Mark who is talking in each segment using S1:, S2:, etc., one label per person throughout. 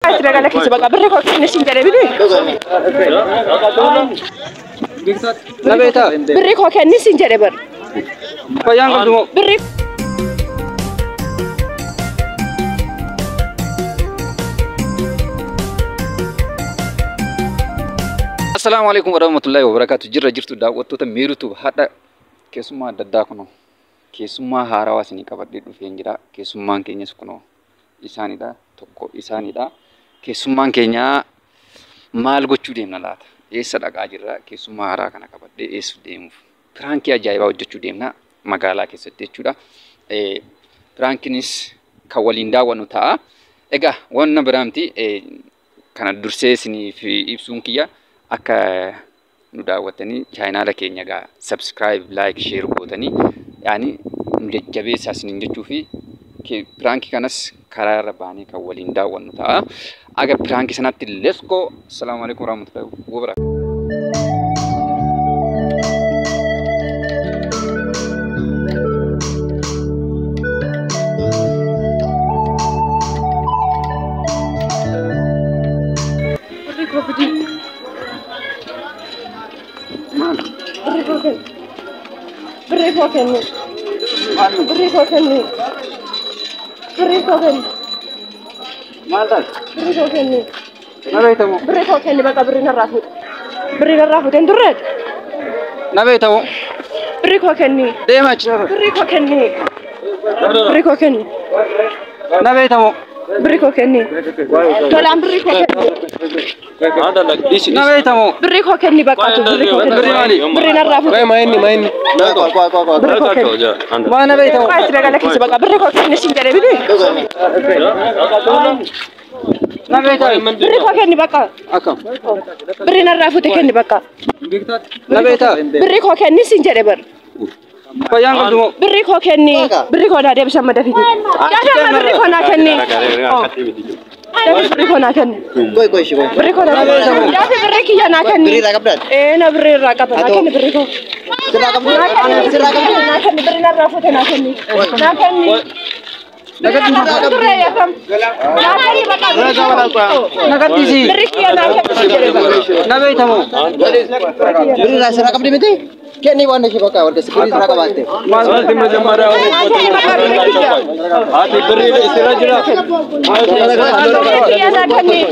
S1: قاعد لك بقى بريك نسين جربي
S2: نبيتا
S1: بريك هو كان نسين جربر
S2: فيان قدمو
S1: بريك
S2: السلام عليكم ورحمة الله وبركاته. جرت دعوة تميرتو هذا كيسما دداكنو كيسما هاروا سني كبدي دوفين جرا كيسما كينيا سكنو إساني دا توكو إساني دا كيسما كينيا مال غوچو ديم نالات يسدا غاجرا كيسما هارا كنا كبدي يسو ديم فرانكيا جايبا وجچو ديمنا مغالا كيسدچودا فرانكينيس كوليندا ونوتا اغا ون برامتي كان درسي سني في ابسونكيا akka nu daawwatani channel keenya ga subscribe like share gootani yani jajjabeessa isinin jechuu fi prank kanas karaa irra baanii kan waliin daawwannu ta'a aga prank sanatti let's go. Assalamu alaykum warahmatullahi wabarakatuh.
S1: بريكو كني تولان بريكو كني
S2: هذا لك ديش
S1: نبيتمو بريكو كني بقى بريكو كني برينا الرافو
S2: ما إني ما نبيتمو
S1: قاعد لك بقى بريكو كني سنجري بدي
S2: نبيتمو
S1: بريكو كني بقى
S2: أكم
S1: برينا الرافو تكني بقى
S2: نبيتمو
S1: بريكو كني سنجري بر
S2: فيان قدمو
S1: بريكو كني بريكو نادي بسمة دفيدي يا بريكو ناكني بريكو ناكني
S3: كوي شوي
S1: بريكو ناكني يا بريكي يا ناكني
S3: بري راكبران
S1: أنا بري راكب ناكني بريكو ناكني برينا الرافو ناكني بري يا فم
S2: نكتيسي
S1: بريكي يا ناكني
S2: نبيتمو
S3: بري راكب دي متى كأني وانا شبكة ولا سكري راكباتي
S2: ما سمعت من جمارة هاتي بري إسراجنا
S1: بريكي يا ناكني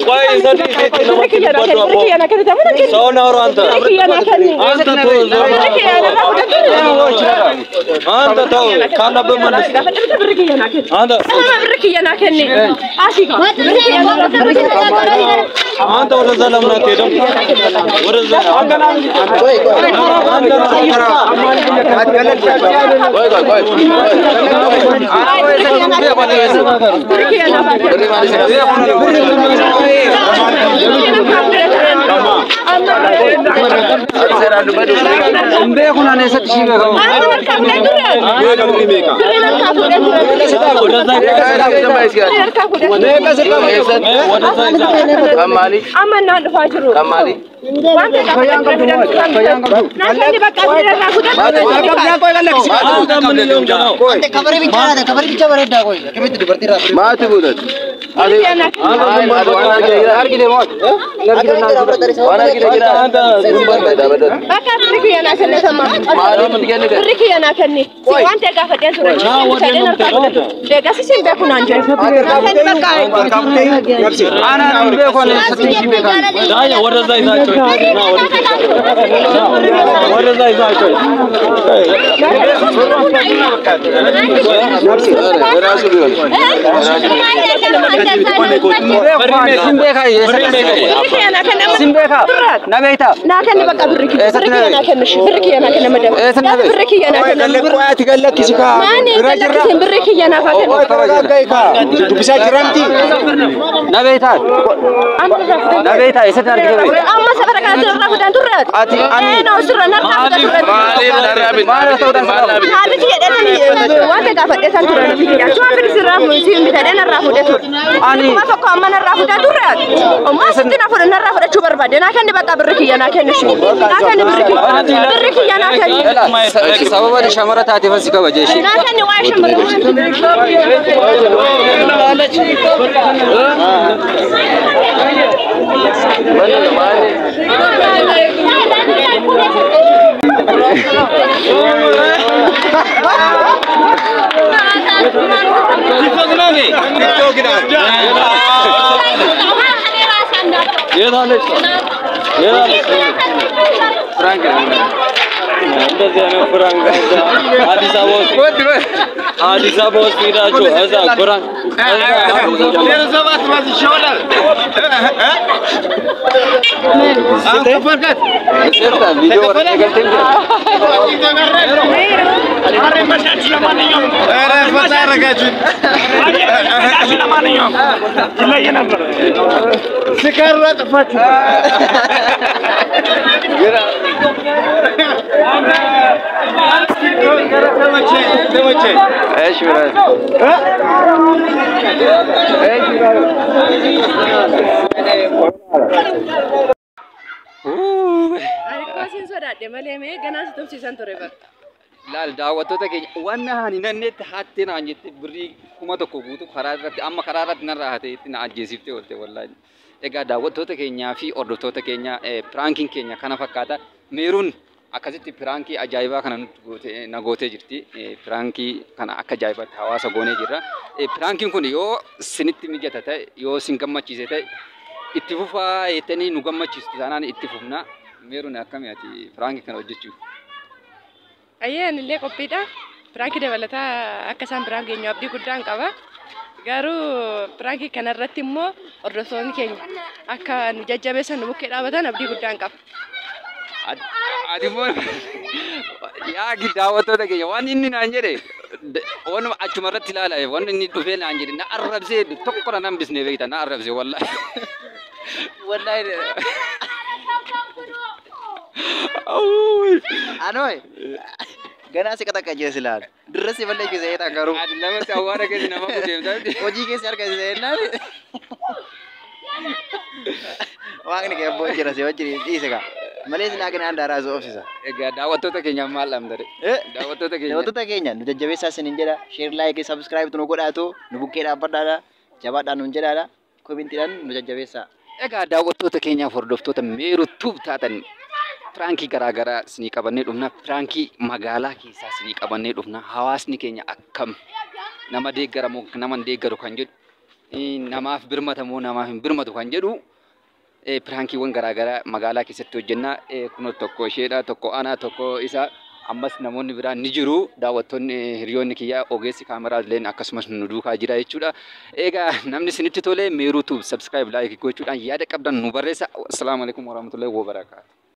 S1: بريكي يا ناكني
S2: سونا أنت
S1: بريكي يا ناكني
S2: أنت أنت تو كان بمن أنت
S1: بريكي يا ناكني عاشقة
S2: أنت ورزا لمنا كيدم ورزا نبيتا
S1: ناكن بقى بريكي بريكي أنا كن مدام بريكي أنا كن
S3: قوات قال لك شكا
S1: رجل بريكي أنا فاكر
S3: بس جرامتي
S2: نبيتا نبيتا يسد نرجع
S1: أما سفرك أنا ترى فدان ترى
S2: أتي
S1: أنا أسرع نرجع هذا شيء وانت قافت إنسان ترى شو عم بيصير مسيم بتاعنا الرافودة أنا ما فكر من الرافودة ترى وما سنتنا فرنا الرافودة شو بربادة أنا كان بقى بريكي أنا كان شو أنا كان بريكي أنا كان
S2: سبب هذا شمرة تاتي فسيك وجيش
S1: أنا كان وايش مرة
S2: Laal daawwattoota keenya waan ani nanneetti haattee naan jette birrii 1,000 guutu karaa irratti amma karaa irratti narraa haatee itti na ajjeesiftee oolte wallaahi. Egaa daawwattoota keenyaa fi hordoftoota keenya piraankiin keenya kana fakkaata. Meeruun akkasitti piraankii ajaa'ibaa kana nutti gootee jirti. Piraankii kana akka ajaa'ibaatti hawaasa goonee jirra. Piraankiin kun yoo sinitti mijata ta'e yoo sin gammachiise ta'e itti fufaa jettanii nu gammachiistu taanaan itti fufna. Meeruun akkamii ati piraankii kana hojjechuuf?
S1: Ayyeen illee qophiidha. Pirankii dabalataa akka isaan biraan keenya abdii guddaan qaba. Garuu pirankii kana irratti immoo hordoftoonni keenya akka nu jajjabeessan nu bukkee dhaabatan abdii guddaan qaba.
S2: Ati immoo yaa daawwattoota keenya waan inni naan jedhe waan achuma irratti ilaala waan inni dhufee naan jedhe na arrabsee tokko na hambisnee beekta na arrabsee wallaahi. Wallaahi.
S3: Anoy. Ganaa si kata kajees ilaal. Dirrasi malee keessa eetaa garuu.
S2: Ati lamatti awwaara keessa nama kudeemtaa.
S3: Hojii keessa harka isa ennaan. Waaqni kee abboo jira si wajjin dhiise kaa. Malee silaa kana handaraa isa obsisa.
S2: Egaa daawwattoota keenya maal dhamdare? Daawwattoota
S3: keenya nu jajjabeessaa isiniin jedha. Share, like, subscribe nu godhaatu nu bukkee dhaabbadhaadha. Jabaadhaan nuun jedhaadha. Komintiidhaan nu jajjabeessaa.
S2: Egaa daawwattoota keenyaaf hordoftoota meerutuuf taatan pirankii garaagaraa isinii qabannee dhufna. Pirankii magaalaa keessaa isinii qabannee dhufna. Hawaasni keenya akkam nama deeggaramoo nama hin deeggaru kan jedhu namaaf birmatamoo namaaf hin birmatu kan jedhu pirankiiwwan garaagaraa magaalaa keessatti hojjenna. Kun tokko isheedha, tokko ana, tokko isa. Ammas namoonni biraan ni jiru. Daawwattoonni hiriyoonni kiyyaa ogeessi kaameraa illee akkasumas nu duukaa jira jechuudha. Egaa namni isinitti tole meeruutu subscribe like gochuudhaan yaada qabdan nu barreessa. Assalaamu alaykum warahmatullahi wabarakatuh.